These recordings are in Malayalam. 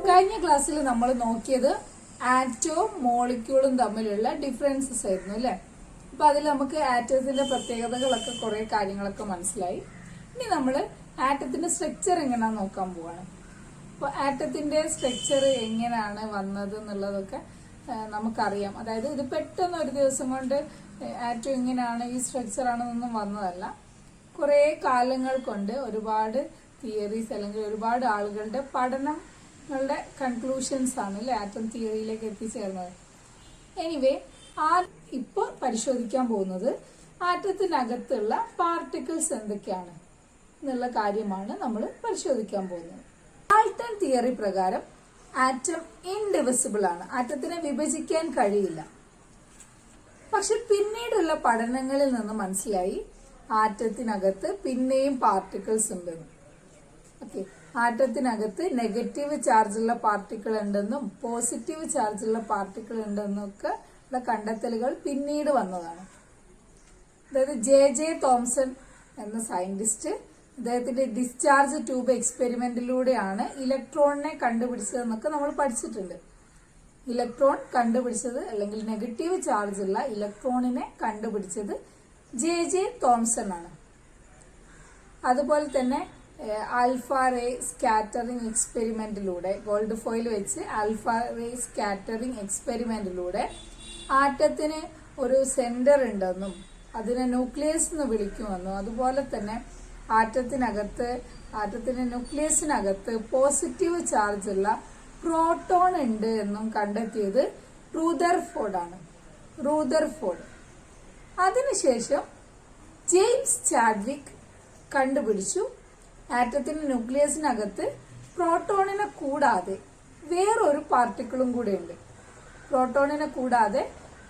കഴിഞ്ഞ ക്ലാസ്സിൽ നമ്മൾ നോക്കിയത് ആറ്റവും മോളിക്യൂളും തമ്മിലുള്ള ഡിഫറൻസസ് ആയിരുന്നു അല്ലെ. അപ്പൊ അതിൽ നമുക്ക് ആറ്റത്തിന്റെ പ്രത്യേകതകളൊക്കെ കുറെ കാര്യങ്ങളൊക്കെ മനസ്സിലായി. ഇനി നമ്മൾ ആറ്റത്തിന്റെ സ്ട്രക്ചർ എങ്ങനെയാന്ന് നോക്കാൻ പോവാണ്. അപ്പൊ ആറ്റത്തിന്റെ സ്ട്രക്ചർ എങ്ങനെയാണ് വന്നത് എന്നുള്ളതൊക്കെ നമുക്കറിയാം. അതായത് ഇത് പെട്ടെന്ന് ഒരു ദിവസം കൊണ്ട് ആറ്റം ഇങ്ങനെയാണ് ഈ സ്ട്രക്ചർ ആണെന്നൊന്നും വന്നതല്ല. കുറെ കാലങ്ങൾ കൊണ്ട് ഒരുപാട് തിയറീസ് അല്ലെങ്കിൽ ഒരുപാട് ആളുകളുടെ പഠനങ്ങളുടെ കൺക്ലൂഷൻസ് ആണ് അല്ലെ ആറ്റം തിയറിയിലേക്ക് എത്തിച്ചേർന്നത്. എനിവേ ഇപ്പോൾ പരിശോധിക്കാൻ പോകുന്നത് ആറ്റത്തിനകത്തുള്ള പാർട്ടിക്കിൾസ് എന്തൊക്കെയാണ് എന്നുള്ള കാര്യമാണ് നമ്മൾ പരിശോധിക്കാൻ പോകുന്നത്. ഡാൾട്ടൺ തിയറി പ്രകാരം ആറ്റം ഇൻഡിവിസിബിൾ ആണ്, ആറ്റത്തിനെ വിഭജിക്കാൻ കഴിയില്ല. പക്ഷെ പിന്നീടുള്ള പഠനങ്ങളിൽ നിന്ന് മനസ്സിലായി ആറ്റത്തിനകത്ത് പിന്നെയും പാർട്ടിക്കിൾസ് ഉണ്ടെന്നും. ഓക്കെ, ആറ്റത്തിനകത്ത് നെഗറ്റീവ് ചാർജുള്ള പാർട്ടിക്കിൾ ഉണ്ടെന്നും പോസിറ്റീവ് ചാർജുള്ള പാർട്ടിക്കിൾ ഉണ്ടെന്നും ഒക്കെ ഉള്ള കണ്ടെത്തലുകൾ പിന്നീട് വന്നതാണ്. അതായത് ജെ തോംസൺ എന്ന സയന്റിസ്റ്റ് അദ്ദേഹത്തിന്റെ ഡിസ്ചാർജ് ട്യൂബ് എക്സ്പെരിമെന്റിലൂടെയാണ് ഇലക്ട്രോണിനെ കണ്ടുപിടിച്ചതെന്നൊക്കെ നമ്മൾ പഠിച്ചിട്ടുണ്ട്. ഇലക്ട്രോൺ കണ്ടുപിടിച്ചത് അല്ലെങ്കിൽ നെഗറ്റീവ് ചാർജുള്ള ഇലക്ട്രോണിനെ കണ്ടുപിടിച്ചത് ജെ തോംസൺ ആണ്. അതുപോലെ തന്നെ ആൽഫ റേ സ്കാറ്ററിംഗ് എക്സ്പെരിമെന്റിലൂടെ ഗോൾഡ് ഫോയിൽ വെച്ച് ആൽഫ റേ സ്കാറ്ററിംഗ് എക്സ്പെരിമെന്റിലൂടെ ആറ്റത്തിന് ഒരു സെന്റർ ഉണ്ടെന്നും അതിനെ ന്യൂക്ലിയസ് എന്ന് വിളിക്കുമെന്നും അതുപോലെ തന്നെ ആറ്റത്തിന്റെ ന്യൂക്ലിയസിനകത്ത് പോസിറ്റീവ് ചാർജുള്ള പ്രോട്ടോൺ ഉണ്ട് എന്നും കണ്ടെത്തിയത് റൂദർഫോർഡ് ആണ്. അതിനുശേഷം ജെയിംസ് ചാഡ്വിക് കണ്ടുപിടിച്ചു ആറ്റത്തിന്റെ ന്യൂക്ലിയസിനകത്ത് പ്രോട്ടോണിനെ കൂടാതെ വേറൊരു പാർട്ടിക്കിളും കൂടെ ഉണ്ട്. പ്രോട്ടോണിനെ കൂടാതെ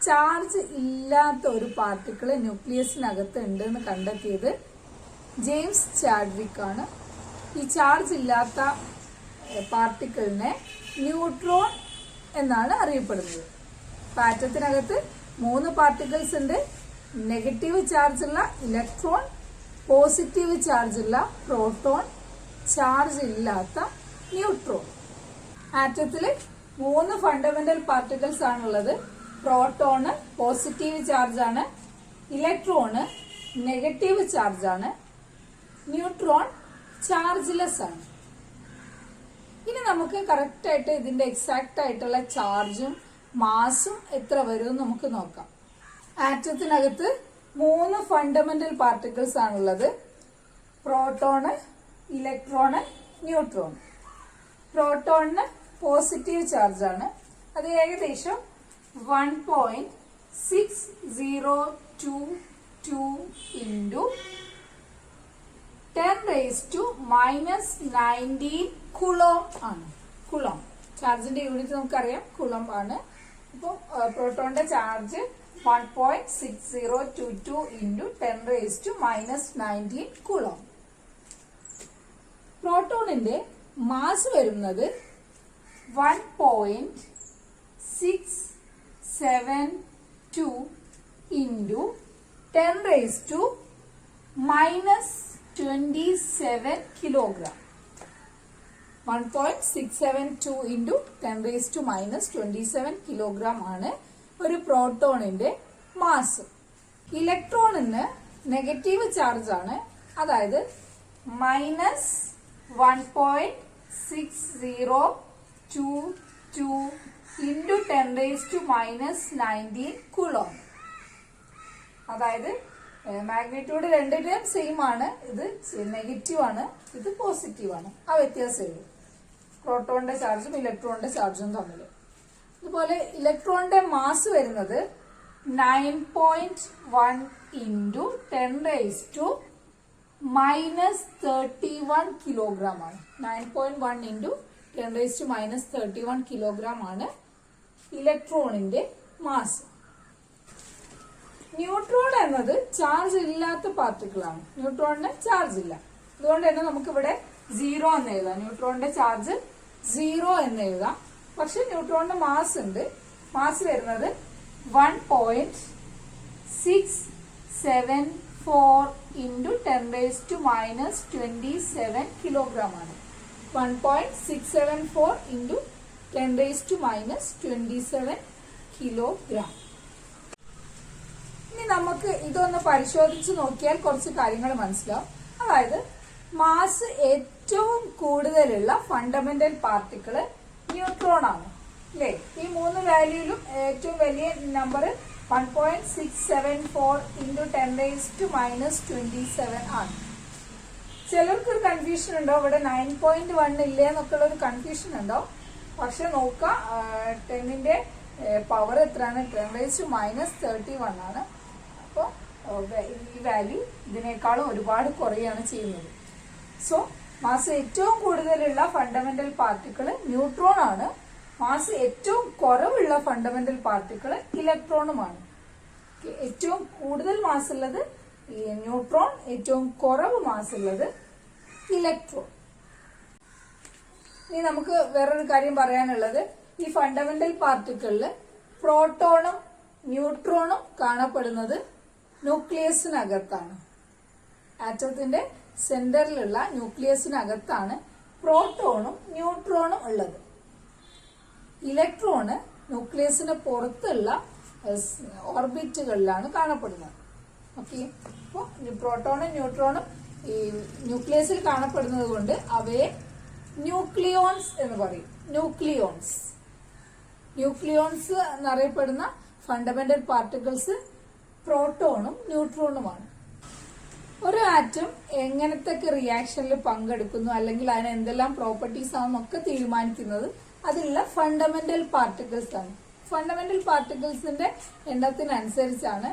ചാർജ് ഇല്ലാത്ത ഒരു പാർട്ടിക്കിള് ന്യൂക്ലിയസിനകത്ത് ഉണ്ട് എന്ന് കണ്ടെത്തിയത് ജെയിംസ് ചാഡ്വിക് ആണ്. ഈ ചാർജ് ഇല്ലാത്ത പാർട്ടിക്കിളിനെ ന്യൂട്രോൺ എന്നാണ് അറിയപ്പെടുന്നത്. ആറ്റത്തിനകത്ത് 3 പാർട്ടിക്കിൾസ് ഉണ്ട്. നെഗറ്റീവ് ചാർജുള്ള ഇലക്ട്രോൺ, പോസിറ്റീവ് ചാർജുള്ള പ്രോട്ടോൺ, ചാർജ് ഇല്ലാത്ത ന്യൂട്രോൺ. ആറ്റത്തില് 3 ഫണ്ടമെന്റൽ പാർട്ടിക്കിൾസ് ആണുള്ളത്. പ്രോട്ടോണ് പോസിറ്റീവ് ചാർജാണ്, ഇലക്ട്രോണ് നെഗറ്റീവ് ചാർജാണ്, ന്യൂട്രോൺ ചാർജ്ലെസ് ആണ്. ഇനി നമുക്ക് കറക്റ്റ് ആയിട്ട് ഇതിന്റെ എക്സാക്ട് ആയിട്ടുള്ള ചാർജും മാസും എത്ര വരും നമുക്ക് നോക്കാം. ആറ്റത്തിനകത്ത് 3 ഫണ്ടമെന്റൽ പാർട്ടിക്കിൾസ് ആണുള്ളത്. Proton, electron, neutron. പ്രോട്ടോണിന് പോസിറ്റീവ് ചാർജാണ്. അത് ഏകദേശം 1.6022 into 10⁻⁻⁹ കുളോം ആണ്. കുളോം ചാർജിന്റെ യൂണിറ്റ് നമുക്കറിയാം, കുളോം ആണ്. അപ്പോൾ പ്രോട്ടോണിന്റെ ചാർജ് 1.6022 into 10⁻⁻⁹ കുളോം. പ്രോട്ടോണിന്റെ മാസ് വരുന്നത് 1.672 into 10⁻⁻27 കിലോഗ്രാം. 1.672 into 10⁻⁻27 കിലോഗ്രാം ആണ് ഒരു പ്രോട്ടോണിന്റെ മാസ്. ഇലക്ട്രോണിന് നെഗറ്റീവ് ചാർജ് ആണ്. അതായത് -1.6022 into 10⁻⁻⁹ കുളോം. അതായത് മാഗ്നിറ്റ്യൂഡ് രണ്ടിന്റെയും സെയിം ആണ്. ഇത് നെഗറ്റീവ് ആണ്, ഇത് പോസിറ്റീവ് ആണ്. ആ വ്യത്യാസമേ ഉള്ളൂ പ്രോട്ടോണിന്റെ ചാർജും ഇലക്ട്രോണിന്റെ ചാർജും തമ്മിൽ. അതുപോലെ ഇലക്ട്രോണിന്റെ മാസ് വരുന്നത് 9.1 into 10⁻⁻31 കിലോഗ്രാം ആണ്. 9.1 into 10⁻⁻31 കിലോഗ്രാം ആണ് ഇലക്ട്രോണിന്റെ മാസ്. ന്യൂട്രോൺ എന്നത് ചാർജ് ഇല്ലാത്ത പാർട്ടിക്കിൾ ആണ്. ന്യൂട്രോണിന് ചാർജ് ഇല്ല. അതുകൊണ്ട് തന്നെ നമുക്കിവിടെ 0 എന്ന് എഴുതാം. ന്യൂട്രോണിന്റെ ചാർജ് 0 എന്ന് എഴുതാം. പക്ഷെ ന്യൂട്രോണിന്റെ മാസ് ഉണ്ട്. മാസ് വരുന്നത് 1.674 into 10⁻⁻27 കിലോഗ്രാം ആണ്. 1.674 into 10 raised to minus 27 kilogram. ഇനി നമുക്ക് ഇതൊന്ന് പരിശോധിച്ച് നോക്കിയാൽ കുറച്ച് കാര്യങ്ങൾ മനസ്സിലാവും. അതായത് മാസ് ഏറ്റവും കൂടുതലുള്ള ഫണ്ടമെന്റൽ പാർട്ടിക്കിള് ന്യൂട്രോൺ ആണ് അല്ലേ? ഈ മൂന്ന് വാല്യൂലും ഏറ്റവും വലിയ number 1.674 into 10 raised to minus 27 ആണ്. ചിലർക്ക് ഒരു കൺഫ്യൂഷൻ ഉണ്ടോ, ഇവിടെ 9.1 ഇല്ലേ എന്നൊക്കെ ഉള്ള ഒരു കൺഫ്യൂഷൻ ഉണ്ടോ? പക്ഷെ നോക്കാം, 10ന്റെ പവർ എത്രയാണ്? 10 raised to minus 31 ആണ്. അപ്പോൾ ഈ വാല്യൂ ഇതിനേക്കാളും ഒരുപാട് കുറയാണ് ചെയ്യുന്നത്. സോ മാസ് ഏറ്റവും കൂടുതലുള്ള ഫണ്ടമെന്റൽ പാർട്ടിക്കിള് ന്യൂട്രോൺ ആണ്. മാസ് ഏറ്റവും കുറവുള്ള ഫണ്ടമെന്റൽ പാർട്ടിക്കിള് ഇലക്ട്രോണുമാണ്. ഏറ്റവും കൂടുതൽ മാസ് ഉള്ളത് ന്യൂട്രോൺ, ഏറ്റവും കുറവ് മാസ് ഉള്ളത് ഇലക്ട്രോൺ. ഇനി നമുക്ക് വേറൊരു കാര്യം പറയാനുള്ളത്, ഈ ഫണ്ടമെന്റൽ പാർട്ടിക്കിളില് പ്രോട്ടോണും ന്യൂട്രോണും കാണപ്പെടുന്നത് ന്യൂക്ലിയസിനകത്താണ്. ആറ്റത്തിന്റെ സെന്ററിലുള്ള ന്യൂക്ലിയസിനകത്താണ് പ്രോട്ടോണും ന്യൂട്രോണും ഉള്ളത്. ഇലക്ട്രോണ് ന്യൂക്ലിയസിന് പുറത്തുള്ള ഓർബിറ്റുകളിലാണ് കാണപ്പെടുന്നത്. ഓക്കെ, അപ്പോൾ പ്രോട്ടോണും ന്യൂട്രോണും ഈ ന്യൂക്ലിയസിൽ കാണപ്പെടുന്നത് കൊണ്ട് അവയെ ന്യൂക്ലിയോൺസ് എന്ന് പറയും. ന്യൂക്ലിയോൺസ് എന്നറിയപ്പെടുന്ന ഫണ്ടമെന്റൽ പാർട്ടിക്കിൾസ് പ്രോട്ടോണും ന്യൂട്രോണുമാണ്. ഒരു ആറ്റം എങ്ങനത്തെ റിയാക്ഷനിൽ പങ്കെടുക്കുന്നു അല്ലെങ്കിൽ അതിന് എന്തെല്ലാം പ്രോപ്പർട്ടീസ് ആണെന്നൊക്കെ തീരുമാനിക്കുന്നത് അതിലുള്ള ഫണ്ടമെന്റൽ പാർട്ടിക്കിൾസ് ആണ്. ഫണ്ടമെന്റൽ പാർട്ടിക്കിൾസിന്റെ എണ്ണത്തിനനുസരിച്ചാണ്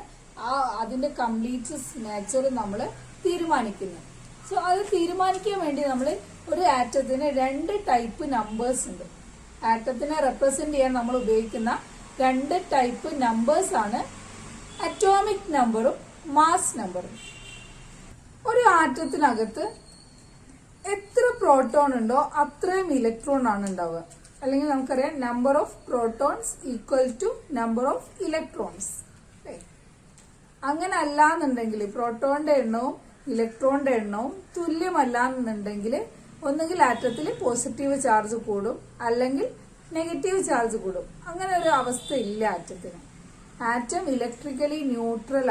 അതിന്റെ കംപ്ലീറ്റ് നേച്ചർ നമ്മൾ തീരുമാനിക്കുന്നത്. സോ അത് തീരുമാനിക്കാൻ വേണ്ടി നമ്മൾ ഒരു ആറ്റത്തിന് 2 ടൈപ്പ് നമ്പേഴ്സ് ഉണ്ട്. ആറ്റത്തിനെ റെപ്രസെന്റ് ചെയ്യാൻ നമ്മൾ ഉപയോഗിക്കുന്ന 2 ടൈപ്പ് നമ്പേഴ്സ് ആണ് അറ്റോമിക് നമ്പറും മാസ് നമ്പറും. ഒരു ആറ്റത്തിനകത്ത് എത്ര പ്രോട്ടോൺ ഉണ്ടോ അത്രയും ഇലക്ട്രോൺ ആണ് ഉണ്ടാവുക. അല്ലെങ്കിൽ നമുക്കറിയാം number of protons equal to number of electrons. അങ്ങനെ അല്ലാന്നുണ്ടെങ്കിൽ പ്രോട്ടോണിന്റെ എണ്ണവും ഇലക്ട്രോണിന്റെ എണ്ണവും തുല്യമല്ല എന്നുണ്ടെങ്കിൽ ഒന്നുകിൽ ആറ്റത്തിൽ പോസിറ്റീവ് ചാർജ് കൂടും അല്ലെങ്കിൽ നെഗറ്റീവ് ചാർജ് കൂടും. അങ്ങനെ ഒരു അവസ്ഥ ഇല്ല ആറ്റത്തിന്. ആറ്റം ഇലക്ട്രിക്കലി ന്യൂട്രൽ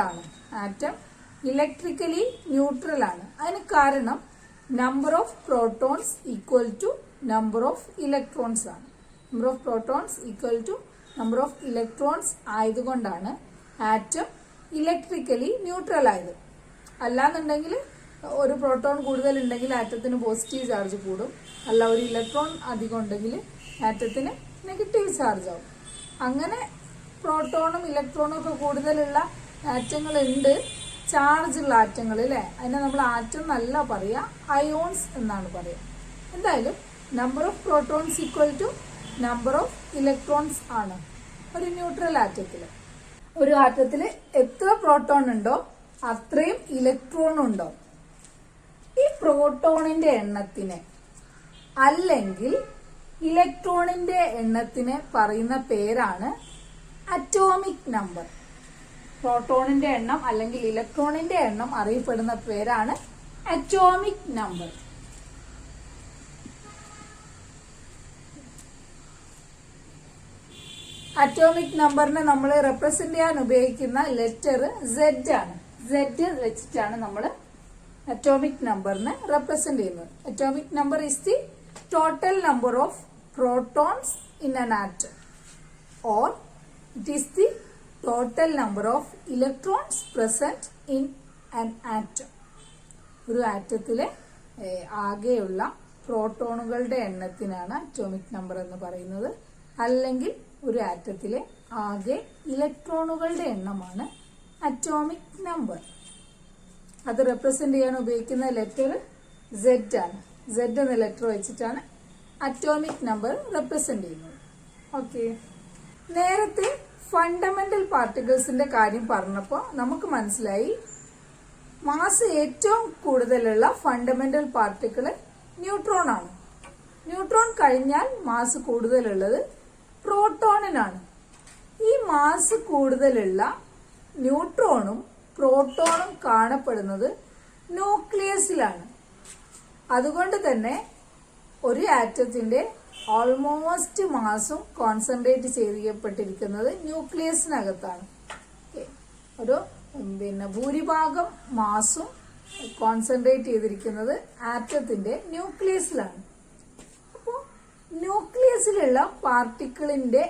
ആണ്. അതിന് കാരണം number of protons equal to number of electrons ആണ്. Number of protons equal to number of electrons ആയതുകൊണ്ടാണ് ആറ്റം ഇലക്ട്രിക്കലി ന്യൂട്രൽ ആയത്. അല്ലാന്നുണ്ടെങ്കിൽ ഒരു പ്രോട്ടോൺ കൂടുതൽ ഉണ്ടെങ്കിൽ ആറ്റത്തിന് പോസിറ്റീവ് ചാർജ് കൂടും, അല്ല ഒരു ഇലക്ട്രോൺ അധികം ഉണ്ടെങ്കിൽ ആറ്റത്തിന് നെഗറ്റീവ് ചാർജ് ആവും. അങ്ങനെ പ്രോട്ടോണും ഇലക്ട്രോണും ഒക്കെ കൂടുതലുള്ള ആറ്റങ്ങൾ ഉണ്ട്, ചാർജ് ഉള്ള ആറ്റങ്ങൾ അല്ലേ. അതിനെ നമ്മൾ ആറ്റം എന്നല്ല പറയുക, അയോൺസ് എന്നാണ് പറയുക. എന്തായാലും number of protons equal to number of electrons ആണ് ഒരു ന്യൂട്രൽ ആറ്റത്തിൽ. ഒരു ആറ്റത്തിൽ എത്ര പ്രോട്ടോൺ ഉണ്ടോ അത്രയും ഇലക്ട്രോൺ ഉണ്ടോ. ഈ പ്രോട്ടോണിന്റെ എണ്ണത്തിന് അല്ലെങ്കിൽ ഇലക്ട്രോണിന്റെ എണ്ണത്തിന് പറയുന്ന പേരാണ് അറ്റോമിക് നമ്പർ. പ്രോട്ടോണിന്റെ എണ്ണം അല്ലെങ്കിൽ ഇലക്ട്രോണിന്റെ എണ്ണം അറിയപ്പെടുന്ന പേരാണ് അറ്റോമിക് നമ്പർ. അറ്റോമിക് നമ്പറിനെ നമ്മൾ റെപ്രസെന്റ് ചെയ്യാൻ ഉപയോഗിക്കുന്ന ലെറ്റർ Z ആണ്. Z വെച്ചിട്ടാണ് നമ്മൾ അറ്റോമിക് നമ്പറിനെ റെപ്രസെന്റ് ചെയ്യുന്നത്. Atomic number is the total number of protons in an atom or it is the total number of electrons present in an atom. ഒരു ആറ്റത്തിലെ ആകെയുള്ള പ്രോട്ടോണുകളുടെ എണ്ണത്തിനാണ് അറ്റോമിക് നമ്പർ എന്ന് പറയുന്നത്. അല്ലെങ്കിൽ ഒരു ആറ്റത്തിലെ ആകെ ഇലക്ട്രോണുകളുടെ എണ്ണമാണ് അറ്റോമിക് നമ്പർ. അത് റെപ്രസെന്റ് ചെയ്യാൻ ഉപയോഗിക്കുന്ന ലെറ്റർ Z ആണ്. Z എന്ന ലെറ്റർ വെച്ചിട്ടാണ് അറ്റോമിക് നമ്പർ റെപ്രസെന്റ് ചെയ്യുന്നത്. ഓക്കെ, നേരത്തെ ഫണ്ടമെന്റൽ പാർട്ടിക്കിൾസിന്റെ കാര്യം പറഞ്ഞപ്പോൾ നമുക്ക് മനസ്സിലായി മാസ് ഏറ്റവും കൂടുതലുള്ള ഫണ്ടമെന്റൽ പാർട്ടിക്കിള് ന്യൂട്രോൺ ആണ്. ന്യൂട്രോൺ കഴിഞ്ഞാൽ മാസ് കൂടുതലുള്ളത് പ്രോട്ടോണിനാണ്. ഈ മാസ് കൂടുതലുള്ള ന്യൂട്രോണും പ്രോട്ടോണും കാണപ്പെടുന്നത് ന്യൂക്ലിയസിലാണ്. അതുകൊണ്ട് തന്നെ ഒരു ആറ്റത്തിന്റെ ഓൾമോസ്റ്റ് മാസും കോൺസെൻട്രേറ്റ് ചെയ്യപ്പെട്ടിരിക്കുന്നത് ന്യൂക്ലിയസിനകത്താണ്. ഒരു ഭൂരിഭാഗം മാസും കോൺസെൻട്രേറ്റ് ചെയ്തിരിക്കുന്നത് ആറ്റത്തിന്റെ ന്യൂക്ലിയസിലാണ്. അപ്പോൾ ന്യൂക്ലിയസിലുള്ള പാർട്ടിക്കിളിന്റെ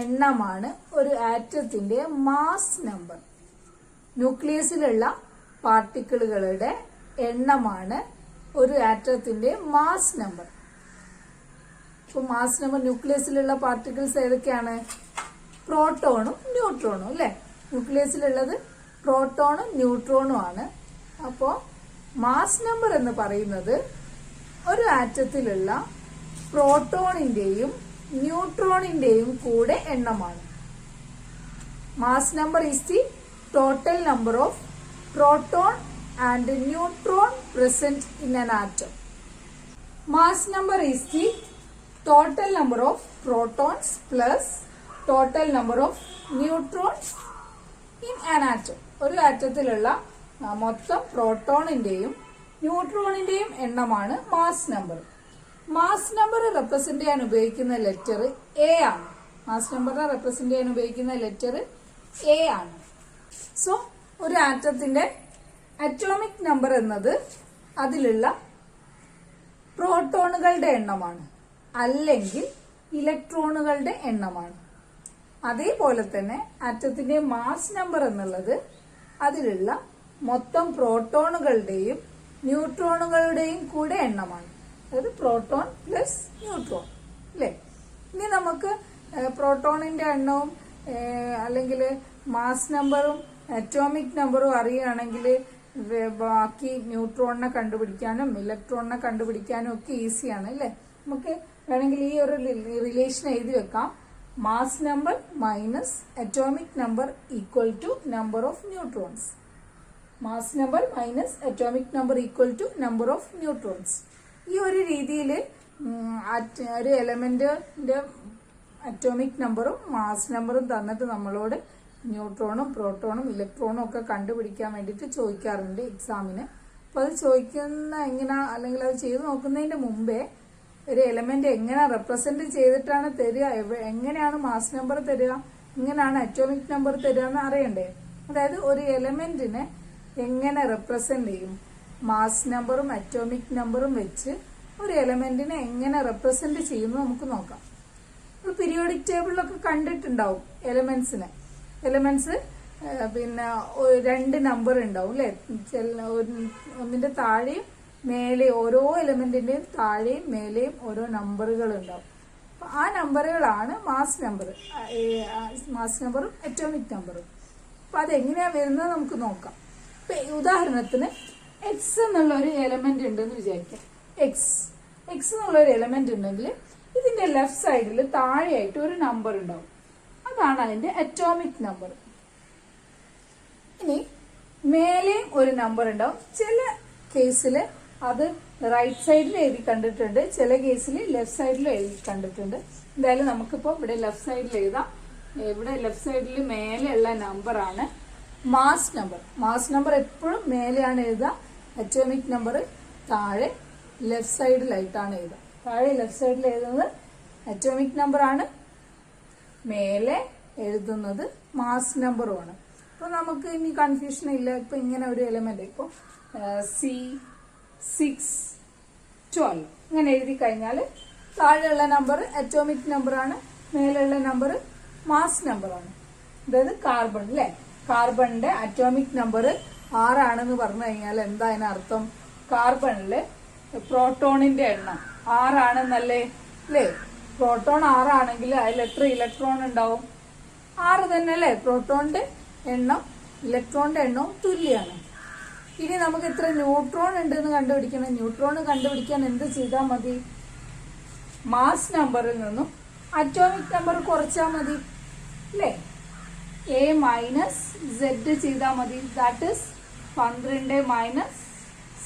എണ്ണമാണ് ഒരു ആറ്റത്തിന്റെ മാസ് നമ്പർ. ന്യൂക്ലിയസിലുള്ള പാർട്ടിക്കിളുകളുടെ എണ്ണമാണ് ഒരു ആറ്റത്തിന്റെ മാസ് നമ്പർ. ഇപ്പൊ മാസ് നമ്പർ ന്യൂക്ലിയസിലുള്ള പാർട്ടിക്കിൾസ് ഏതൊക്കെയാണ്? പ്രോട്ടോണും ന്യൂട്രോണും അല്ലെ. ന്യൂക്ലിയസിലുള്ളത് പ്രോട്ടോണും ന്യൂട്രോണും ആണ്. അപ്പോൾ മാസ് നമ്പർ എന്ന് പറയുന്നത് ഒരു ആറ്റത്തിലുള്ള പ്രോട്ടോണിന്റെയും ന്യൂട്രോണിന്റെയും കൂടെ എണ്ണമാണ്. Mass number is the total number of proton and neutron present in an atom. Mass number is the total number of protons plus total number of neutrons in an atom. ഒരു ആറ്റത്തിലുള്ള മൊത്തം പ്രോട്ടോണിന്റെയും ന്യൂട്രോണിന്റെയും എണ്ണമാണ് mass number. Mass number represent ചെയ്യാൻ ഉപയോഗിക്കുന്ന ലെറ്റർ എ ആണ്. മാസ് നമ്പറിനെ റെപ്രസെന്റ് ചെയ്യാൻ ഉപയോഗിക്കുന്ന ലെറ്റർ എ ആണ്. സോ ഒരു ആറ്റത്തിന്റെ അറ്റോമിക് നമ്പർ എന്നത് അതിലുള്ള പ്രോട്ടോണുകളുടെ എണ്ണമാണ്, അല്ലെങ്കിൽ ഇലക്ട്രോണുകളുടെ എണ്ണമാണ്. അതേപോലെ തന്നെ ആറ്റത്തിന്റെ മാസ് നമ്പർ എന്നുള്ളത് അതിലുള്ള മൊത്തം പ്രോട്ടോണുകളുടെയും ന്യൂട്രോണുകളുടെയും കൂടെ എണ്ണമാണ്. അതായത് പ്രോട്ടോൺ പ്ലസ് ന്യൂട്രോൺ അല്ലേ. ഇനി നമുക്ക് പ്രോട്ടോണിന്റെ എണ്ണവും അല്ലെങ്കിൽ മാസ് നമ്പറും അറ്റോമിക് നമ്പറും അറിയുകയാണെങ്കിൽ ബാക്കി ന്യൂട്രോണിനെ കണ്ടുപിടിക്കാനും ഇലക്ട്രോണിനെ കണ്ടുപിടിക്കാനും ഒക്കെ ഈസിയാണ് അല്ലേ. നമുക്ക് വേണമെങ്കിൽ ഈ ഒരു റിലേഷൻ എഴുതി വെക്കാം. Mass number minus atomic number equal to number of neutrons. Mass number minus atomic number equal to number of neutrons. ഈ ഒരു രീതിയിൽ ഒരു എലമെന്റിന്റെ അറ്റോമിക് നമ്പറും മാസ് നമ്പറും തന്നിട്ട് നമ്മളോട് ന്യൂട്രോണും പ്രോട്ടോണും ഇലക്ട്രോണും ഒക്കെ കണ്ടുപിടിക്കാൻ വേണ്ടിയിട്ട് ചോദിക്കാറുണ്ട് എക്സാമിന്. അപ്പോൾ അത് ചോദിക്കുന്ന എങ്ങനെ, അല്ലെങ്കിൽ അത് ചെയ്ത് നോക്കുന്നതിന്റെ മുമ്പേ ഒരു എലമെന്റ് എങ്ങനെ റെപ്രസെന്റ് ചെയ്തിട്ടാണ് തരിക, എങ്ങനെയാണ് മാസ് നമ്പർ തരിക, എങ്ങനെയാണ് അറ്റോമിക് നമ്പർ തരിക എന്ന് അറിയണ്ടേ. അതായത് ഒരു എലമെന്റിനെ എങ്ങനെ റെപ്രസെന്റ് ചെയ്യും, മാസ് നമ്പറും അറ്റോമിക് നമ്പറും വെച്ച് ഒരു എലമെന്റിനെ എങ്ങനെ റെപ്രസെന്റ് ചെയ്യുന്നു നമുക്ക് നോക്കാം. ഒരു പീരിയോഡിക് ടേബിളിലൊക്കെ കണ്ടിട്ടുണ്ടാവും എലമെന്റ്സ് പിന്നെ രണ്ട് നമ്പർ ഉണ്ടാവും അല്ലെ. ഒന്നിന്റെ താഴെയും മേലെ ഓരോ എലമെന്റിന്റെയും താഴെയും മേലെയും ഓരോ നമ്പറുകൾ ഉണ്ടാവും. അപ്പൊ ആ നമ്പറുകളാണ് മാസ് നമ്പറും അറ്റോമിക് നമ്പറും. അപ്പൊ അതെങ്ങനെയാ വരുന്നത് നമുക്ക് നോക്കാം. ഇപ്പൊ ഉദാഹരണത്തിന് എക്സ് എന്നുള്ള ഒരു എലമെന്റ് ഉണ്ടെന്ന് വിചാരിക്കാം. എക്സ് എന്നുള്ള ഒരു എലമെന്റ് ഉണ്ടെങ്കിൽ ഇതിന്റെ ലെഫ്റ്റ് സൈഡിൽ താഴെയായിട്ട് ഒരു നമ്പർ ഉണ്ടാവും. അതാണ് അതിന്റെ അറ്റോമിക് നമ്പർ. ഇനി മേലെയും ഒരു നമ്പർ ഉണ്ടാവും. ചില കേസിൽ അത് റൈറ്റ് സൈഡിൽ എഴുതി കണ്ടിട്ടുണ്ട്, ചില കേസിൽ ലെഫ്റ്റ് സൈഡിൽ എഴുതി കണ്ടിട്ടുണ്ട്. എന്തായാലും നമുക്കിപ്പോ ഇവിടെ ലെഫ്റ്റ് സൈഡിൽ എഴുതാം. ഇവിടെ ലെഫ്റ്റ് സൈഡിൽ മേലെയുള്ള നമ്പറാണ് മാസ് നമ്പർ. മാസ് നമ്പർ എപ്പോഴും മേലെയാണ് എഴുതുക. അറ്റോമിക് നമ്പർ താഴെ ലെഫ്റ്റ് സൈഡിലായിട്ടാണ് എഴുതുക. താഴെ ലെഫ്റ്റ് സൈഡിൽ എഴുതുന്നത് അറ്റോമിക് നമ്പർ ആണ്, മേലെ എഴുതുന്നത് മാസ് നമ്പറുമാണ്. അപ്പൊ നമുക്ക് ഇനി കൺഫ്യൂഷൻ ഇല്ല. ഇപ്പൊ ഇങ്ങനെ ഒരു എലമെന്റ് ഇപ്പൊ C612 ഇങ്ങനെ എഴുതി കഴിഞ്ഞാൽ താഴെയുള്ള നമ്പർ അറ്റോമിക് നമ്പർ ആണ്, മേലെയുള്ള നമ്പർ മാസ് നമ്പർ ആണ്. അതായത് കാർബൺ അല്ലെ, കാർബണിന്റെ അറ്റോമിക് നമ്പർ 6 ആണെന്ന് പറഞ്ഞു കഴിഞ്ഞാൽ എന്താ അതിനർത്ഥം? കാർബണില് പ്രോട്ടോണിന്റെ എണ്ണം 6 ആണെന്നല്ലേ അല്ലേ. പ്രോട്ടോൺ 6 ആണെങ്കിൽ അതിൽ എത്ര ഇലക്ട്രോൺ ഉണ്ടാവും? 6 തന്നെ അല്ലേ. പ്രോട്ടോണിന്റെ എണ്ണം ഇലക്ട്രോണിന്റെ എണ്ണവും തുല്യമാണ്. ഇനി നമുക്ക് എത്ര ന്യൂട്രോൺ ഉണ്ടെന്ന് കണ്ടുപിടിക്കണം. ന്യൂട്രോൺ കണ്ടുപിടിക്കാൻ എന്ത് ചെയ്താൽ മതി? മാസ് നമ്പറിൽ നിന്നും അറ്റോമിക് നമ്പർ കുറച്ചാൽ മതി അല്ലേ. A മൈനസ് Z ചെയ്താൽ മതി. That is 12 minus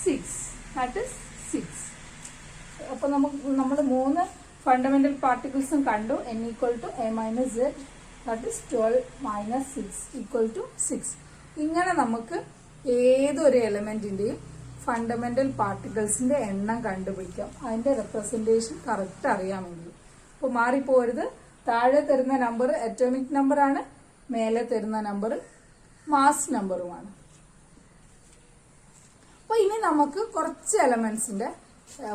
6, that is 6. അപ്പൊ നമ്മൾ 3 ഫണ്ടമെന്റൽ പാർട്ടിക്കിൾസും കണ്ടു. N equal to A minus Z, that is 12 minus 6 equal to 6. ഇങ്ങനെ നമുക്ക് ഏതൊരു എലമെന്റിന്റെയും ഫണ്ടമെന്റൽ പാർട്ടിക്കിൾസിന്റെ എണ്ണം കണ്ടുപിടിക്കാം, അതിന്റെ റെപ്രസെന്റേഷൻ കറക്റ്റ് അറിയാമെങ്കിൽ. അപ്പോൾ മാറിപ്പോരുത്. താഴെ തരുന്ന നമ്പർ അറ്റോമിക് നമ്പർ ആണ്, മേലെ തരുന്ന നമ്പർ മാസ് നമ്പറുമാണ്. അപ്പൊ ഇനി നമുക്ക് കുറച്ച് എലമെന്റ്സിന്റെ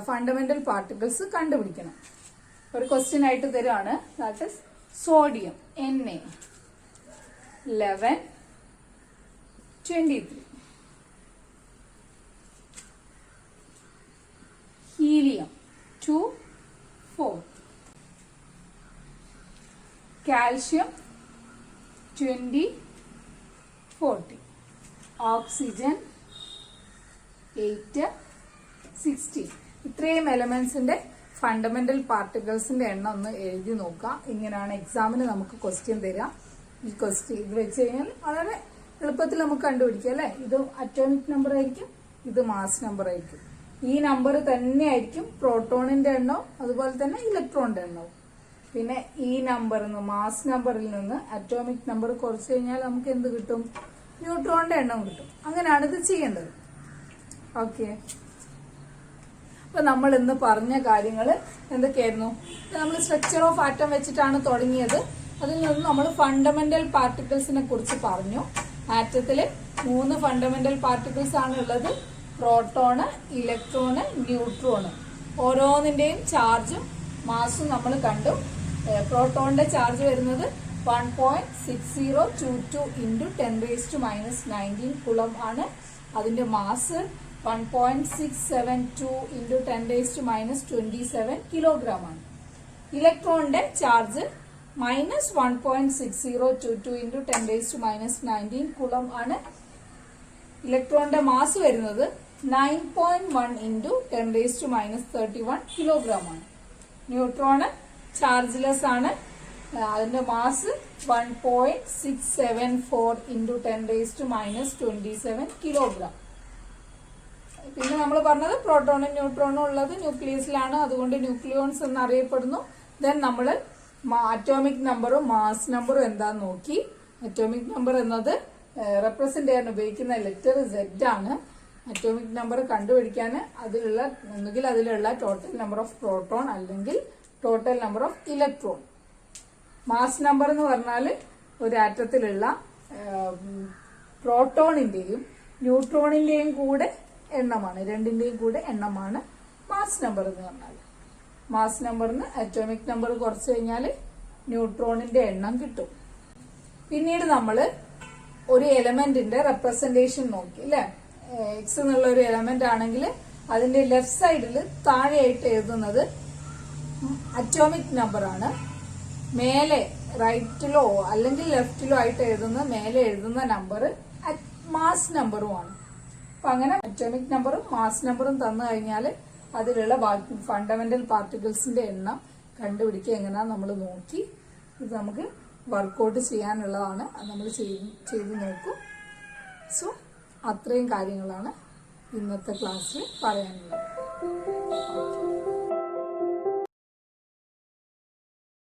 ഫണ്ടമെന്റൽ പാർട്ടിക്കിൾസ് കണ്ടുപിടിക്കണം. ഒരു ക്വസ്റ്റ്യൻ ആയിട്ട് തരുവാണ്. That is sodium Na1123, helium 24, calcium 2040, oxygen 816. ഇത്രയും എലമെന്റ്സിന്റെ ഫണ്ടമെന്റൽ പാർട്ടിക്കിൾസിന്റെ എണ്ണം ഒന്ന് എഴുതി നോക്കാം. ഇങ്ങനെയാണ് എക്സാമിന് നമുക്ക് ക്വസ്റ്റ്യൻ തരാം. ഈ ക്വസ്റ്റ്യൻ ഇത് വെച്ച് കഴിഞ്ഞാൽ വളരെ എളുപ്പത്തിൽ നമുക്ക് കണ്ടുപിടിക്കാം അല്ലെ. ഇത് അറ്റോമിക് നമ്പർ ആയിരിക്കും, ഇത് മാസ് നമ്പർ ആയിരിക്കും. ഈ നമ്പർ തന്നെ ആയിരിക്കും പ്രോട്ടോണിന്റെ എണ്ണവും അതുപോലെ തന്നെ ഇലക്ട്രോണിന്റെ എണ്ണവും. പിന്നെ ഈ നമ്പറിൽ നിന്ന്, മാസ് നമ്പറിൽ നിന്ന് അറ്റോമിക് നമ്പർ കുറച്ച് കഴിഞ്ഞാൽ നമുക്ക് എന്ത് കിട്ടും? ന്യൂട്രോണിന്റെ എണ്ണം കിട്ടും. അങ്ങനെയാണ് ഇത് ചെയ്യേണ്ടത്. ഓക്കെ, അപ്പൊ നമ്മൾ ഇന്ന് പറഞ്ഞ കാര്യങ്ങൾ എന്തൊക്കെയായിരുന്നു? നമ്മൾ സ്ട്രക്ചർ ഓഫ് ആറ്റം വെച്ചിട്ടാണ് തുടങ്ങിയത്. അതിൽ നിന്ന് നമ്മൾ ഫണ്ടമെന്റൽ പാർട്ടിക്കിൾസിനെ കുറിച്ച് പറഞ്ഞു. ആറ്റത്തില് 3 ഫണ്ടമെന്റൽ പാർട്ടിക്കിൾസ് ആണ് ഉള്ളത്: പ്രോട്ടോണ്, ഇലക്ട്രോണ്, ന്യൂട്രോണ്. ഓരോന്നിന്റെയും ചാർജും മാസും നമ്മൾ കണ്ടു. പ്രോട്ടോണിന്റെ ചാർജ് വരുന്നത് 1.6022 into 10⁻⁻19 കുളം ആണ്. അതിന്റെ മാസ് 1.672 into 10⁻⁻27 കിലോഗ്രാം ആണ്. ഇലക്ട്രോണിന്റെ ചാർജ് -1.6022 into 10⁻⁻19 കുളം ആണ്. ഇലക്ട്രോണിന്റെ മാസ് വരുന്നത് 9.1 into 10⁻31 കിലോഗ്രാം ആണ്. ന്യൂട്രോണ് ചാർജ്ലെസ് ആണ്. അതിന്റെ മാസ് 1.674 into 10⁻⁻27 കിലോഗ്രാം. പിന്നെ നമ്മൾ പറഞ്ഞത് പ്രോട്ടോണും ന്യൂട്രോണും ഉള്ളത് ന്യൂക്ലിയസിലാണ്, അതുകൊണ്ട് ന്യൂക്ലിയോൺസ് എന്നറിയപ്പെടുന്നു. ദെൻ നമ്മൾ അറ്റോമിക് നമ്പറും മാസ് നമ്പറും എന്താന്ന് നോക്കി. അറ്റോമിക് നമ്പർ എന്നത് റെപ്രസെന്റ് ചെയ്യാൻ ഉപയോഗിക്കുന്ന ലെറ്റർ Z ആണ്. അറ്റോമിക് നമ്പർ കണ്ടുപിടിക്കാൻ ഒന്നുകിൽ അതിലുള്ള ടോട്ടൽ നമ്പർ ഓഫ് പ്രോട്ടോൺ അല്ലെങ്കിൽ total number of electron. Mass number എന്ന് പറഞ്ഞാൽ ഒരു ആറ്റത്തിലുള്ള പ്രോട്ടോണിന്റെയും ന്യൂട്രോണിന്റെയും കൂടെ എണ്ണമാണ്, രണ്ടിന്റെയും കൂടെ എണ്ണമാണ് മാസ് നമ്പർ എന്ന് പറഞ്ഞാൽ. മാസ് നമ്പറിന് അറ്റോമിക് നമ്പർ കുറച്ച് കഴിഞ്ഞാൽ ന്യൂട്രോണിന്റെ എണ്ണം കിട്ടും. പിന്നീട് നമ്മൾ ഒരു എലമെന്റിന്റെ റെപ്രസെന്റേഷൻ നോക്കി അല്ലെ. എക്സ് എന്നുള്ള ഒരു എലമെന്റ് ആണെങ്കിൽ അതിന്റെ ലെഫ്റ്റ് സൈഡിൽ താഴെയായിട്ട് എഴുതുന്നത് അറ്റോമിക് നമ്പർ ആണ്. മേലെ റൈറ്റിലോ അല്ലെങ്കിൽ ലെഫ്റ്റിലോ ആയിട്ട് എഴുതുന്ന മേലെ എഴുതുന്ന നമ്പർ മാസ് നമ്പറുമാണ്. അപ്പൊ അങ്ങനെ അറ്റോമിക് നമ്പറും മാസ് നമ്പറും തന്നു കഴിഞ്ഞാൽ അതിലുള്ള ബാക്കി ഫണ്ടമെന്റൽ പാർട്ടിക്കിൾസിന്റെ എണ്ണം കണ്ടുപിടിക്കുക എങ്ങനെയാ നമ്മൾ നോക്കി. ഇത് നമുക്ക് വർക്കൗട്ട് ചെയ്യാനുള്ളതാണ്, അത് നമ്മൾ ചെയ്ത് നോക്കും. സോ അത്രയും കാര്യങ്ങളാണ് ഇന്നത്തെ ക്ലാസ്സിൽ പറയാനുള്ളത്.